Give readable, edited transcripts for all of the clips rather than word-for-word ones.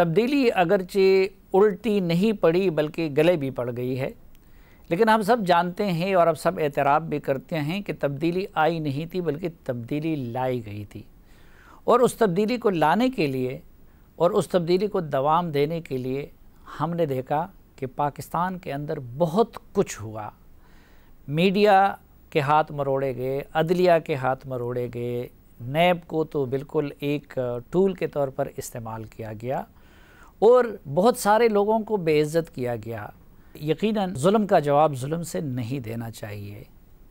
تبدیلی اگرچہ الٹی نہیں پڑی بلکہ گلے بھی پڑ گئی ہے، لیکن ہم سب جانتے ہیں اور اب سب اعتراف بھی کرتے ہیں کہ تبدیلی آئی نہیں تھی بلکہ تبدیلی لائی گئی تھی، اور اس تبدیلی کو لانے کے لیے اور اس تبدیلی کو دوام دینے کے لیے ہم نے دیکھا کہ پاکستان کے اندر بہت کچھ ہوا۔ میڈیا کے ہاتھ مروڑے گئے، عدلیہ کے ہاتھ مروڑے گئے، نیب کو تو بالکل ایک ٹول کے طور پر استعمال کیا گیا اور بہت سارے لوگوں کو بے عزت کیا گیا۔ یقیناً ظلم کا جواب ظلم سے نہیں دینا چاہیے،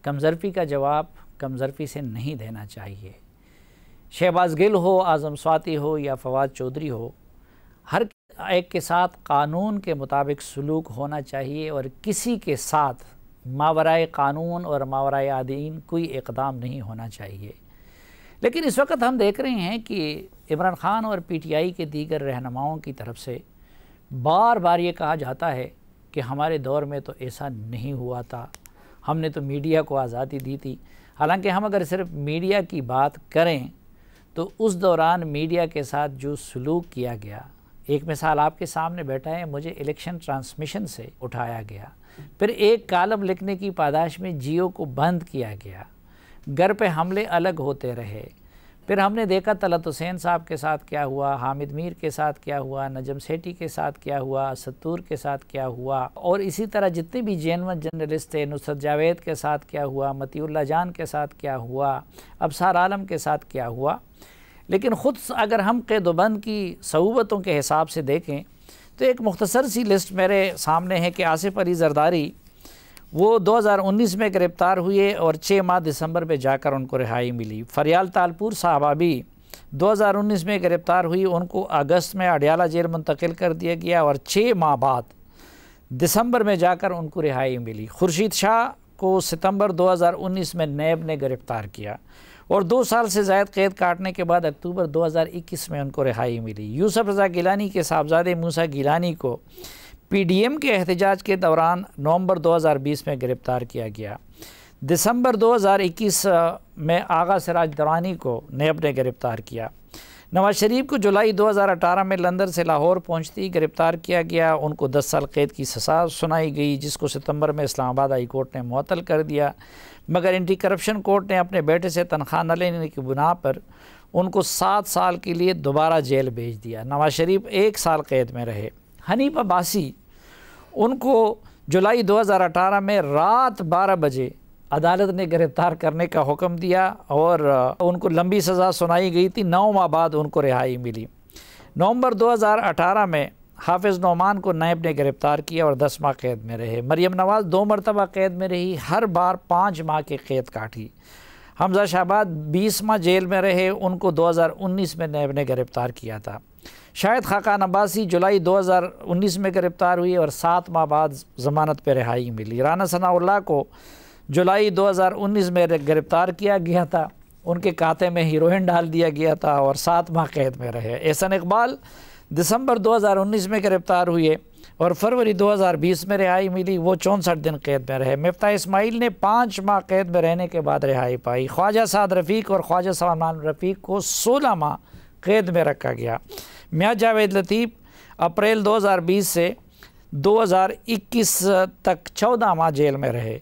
کمظرفی کا جواب کمظرفی سے نہیں دینا چاہیے۔ شہباز گل ہو، اعظم سواتی ہو یا فواد چودھری ہو، ہر ایک کے ساتھ قانون کے مطابق سلوک ہونا چاہیے اور کسی کے ساتھ ماورائے قانون اور ماورائے آئین کوئی اقدام نہیں ہونا چاہیے۔ لیکن اس وقت ہم دیکھ رہے ہیں کہ عمران خان اور پی ٹی آئی کے دیگر رہنماؤں کی طرف سے بار بار یہ کہا جاتا ہے کہ ہمارے دور میں تو ایسا نہیں ہوا تھا، ہم نے تو میڈیا کو آزادی دی تھی۔ حالانکہ ہم اگر صرف میڈیا کی بات کریں تو اس دوران میڈیا کے ساتھ جو سلوک کیا گیا، ایک مثال آپ کے سامنے بیٹھا ہے، مجھے الیکشن ٹرانسمیشن سے اٹھایا گیا، پھر ایک کالم لکھنے کی پاداش میں جیو کو بند کیا گیا، گھر پہ حملے الگ ہوتے رہے۔ پھر ہم نے دیکھا طلعت حسین صاحب کے ساتھ کیا ہوا، حامد میر کے ساتھ کیا ہوا، نجم سیٹھی کے ساتھ کیا ہوا، ستور کے ساتھ کیا ہوا، اور اسی طرح جتنے بھی جینون جرنلسٹ تھے، نصرت جاوید کے ساتھ کیا ہوا، مطیع اللہ جان کے ساتھ کیا ہوا، ابصار عالم کے ساتھ کیا ہوا۔ لیکن خود اگر ہم قید و بند کی صعوبتوں کے حساب سے دیکھیں تو ایک مختصر سی لسٹ میرے سامنے ہے کہ آصف علی زرداری وہ 2019 میں گرفتار ہوئے اور 6 ماہ دسمبر میں جا کر ان کو رہائی ملی۔ فریال تالپور صاحبہ بھی 2019 میں گرفتار ہوئی، ان کو اگست میں اڈیالہ جیل منتقل کر دیا گیا اور 6 ماہ بعد دسمبر میں جا کر ان کو رہائی ملی۔ خورشید شاہ کو ستمبر 2019 میں نیب نے گرفتار کیا اور 2 سال سے زائد قید کاٹنے کے بعد اکتوبر 2021 میں ان کو رہائی ملی۔ یوسف رضا گیلانی کے صاحبزادے موسیٰ گیلانی کو پی ڈی ایم کے احتجاج کے دوران نومبر 2020 میں گرفتار کیا گیا۔ دسمبر 2021 میں آغا سراج درانی کو نیب نے گرفتار کیا۔ نواز شریف کو جولائی 2018 میں لندن سے لاہور پہنچتے ہی گرفتار کیا گیا، ان کو 10 سال قید کی سزا سنائی گئی، جس کو ستمبر میں اسلام آباد ہائی کورٹ نے معطل کر دیا، مگر اینٹی کرپشن کورٹ نے اپنے بیٹے سے تنخواہ نہ لینے کی بنا پر ان کو 7 سال کے لیے دوبارہ جیل بھیج دیا۔ نواز شریف 1 سال قید میں رہے۔ حنیف عباسی، ان کو جولائی 2018 میں رات 12 بجے عدالت نے گرفتار کرنے کا حکم دیا اور ان کو لمبی سزا سنائی گئی تھی، 9 ماہ بعد ان کو رہائی ملی۔ نومبر 2018 میں حافظ نعمان کو نیب نے گرفتار کیا اور 10 ماہ قید میں رہے۔ مریم نواز 2 مرتبہ قید میں رہی، ہر بار 5 ماہ کی قید کاٹی۔ حمزہ شہباز 20 ماہ جیل میں رہے، ان کو 2019 میں نیب نے گرفتار کیا تھا۔ شاہد خاقان عباسی جولائی 2019 میں گرفتار ہوئی اور 7 ماہ بعد ضمانت پہ رہائی ملی۔ رانا ثناء اللہ کو جولائی 2019 میں گرفتار کیا گیا تھا، ان کے کھاتے میں ہیروئن ڈال دیا گیا تھا اور 7 ماہ قید میں رہے۔ احسن اقبال دسمبر 2019 میں گرفتار ہوئے اور فروری 2020 میں رہائی ملی، وہ 64 دن قید میں رہے۔ مفتاح اسماعیل نے 5 ماہ قید میں رہنے کے بعد رہائی پائی۔ خواجہ سعد رفیق اور خواجہ سلمان رفیق کو 16 ماہ قید میں رکھا گیا۔ میاں جاوید لطیف اپریل 2020 سے 2021 تک 14 ماہ جیل میں رہے۔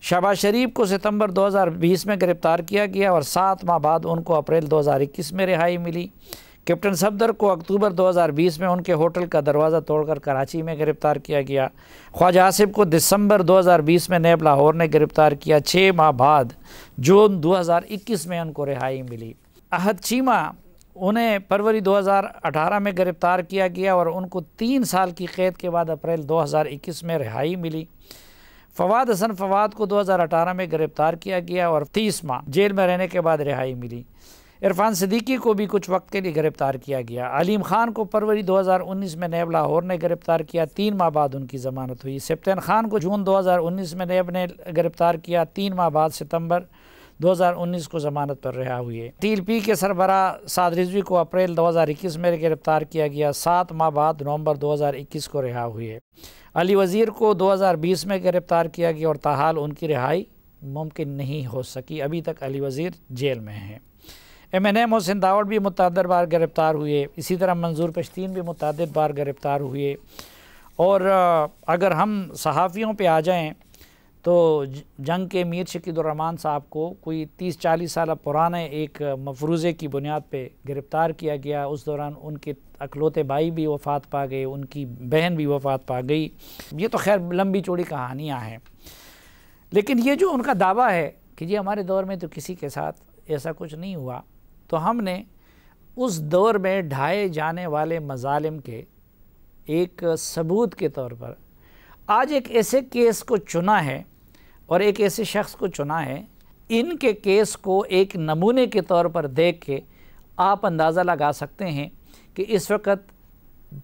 شہباز شریف کو ستمبر 2020 میں گرفتار کیا گیا اور 7 ماہ بعد ان کو اپریل 2021 میں رہائی ملی۔ کیپٹن صفدر کو اکتوبر 2020 میں ان کے ہوٹل کا دروازہ توڑ کر کراچی میں گرفتار کیا گیا۔ خواجہ آصف کو دسمبر 2020 میں نیب لاہور نے گرفتار کیا، 6 ماہ بعد جون 2021 میں ان کو رہائی ملی۔ احد چیمہ، انہیں فروری 2018 میں گرفتار کیا گیا اور ان کو 3 سال کی قید کے بعد اپریل 2021 میں رہائی ملی۔ فواد حسن فواد کو 2018 میں گرفتار کیا گیا اور 30 ماہ جیل میں رہنے کے بعد رہائی ملی۔ عرفان صدیقی کو بھی کچھ وقت کے لیے گرفتار کیا گیا۔ علیم خان کو فروری 2019 میں نیب لاہور نے گرفتار کیا، 3 ماہ بعد ان کی ضمانت ہوئی۔ سبطین خان کو جون 2019 میں نیب نے گرفتار کیا، 3 ماہ بعد ستمبر 2019 کو ضمانت پر رہا ہوئے۔ ٹی ایل پی کے سربراہ سعد رضوی کو اپریل 2021 میں گرفتار کیا گیا، 7 ماہ بعد نومبر 2021 کو رہا ہوئے۔ علی وزیر کو 2020 میں گرفتار کیا گیا اور تاحال ان کی رہائی ممکن نہیں ہو سکی، ابھی تک علی وزیر جیل میں ہیں۔ MNA محسن داوڑ بھی متعدد بار گرفتار ہوئے، اسی طرح منظور پشتین بھی متعدد بار گرفتار ہوئے۔ اور اگر ہم صحافیوں پہ آ جائیں تو جنگ کے امیر شکید الرحمان صاحب کو کوئی 30-40 سالہ پرانے ایک مفروضے کی بنیاد پہ گرفتار کیا گیا۔ اس دوران ان کے اکلوتے بھائی بھی وفات پا گئے، ان کی بہن بھی وفات پا گئی۔ یہ تو خیر لمبی چوڑی کہانیاں ہیں، لیکن یہ جو ان کا دعویٰ ہے کہ جی ہمارے دور میں تو کسی کے ساتھ ایسا کچھ نہیں ہوا، تو ہم نے اس دور میں ڈھائے جانے والے مظالم کے ایک ثبوت کے طور پر آج ایک ایسے کیس کو چنا ہے اور ایک ایسے شخص کو چنا ہے۔ ان کے کیس کو ایک نمونے کے طور پر دیکھ کے آپ اندازہ لگا سکتے ہیں کہ اس وقت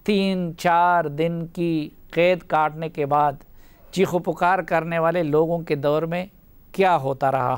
3-4 دن کی قید کاٹنے کے بعد چیخ و پکار کرنے والے لوگوں کے دور میں کیا ہوتا رہا۔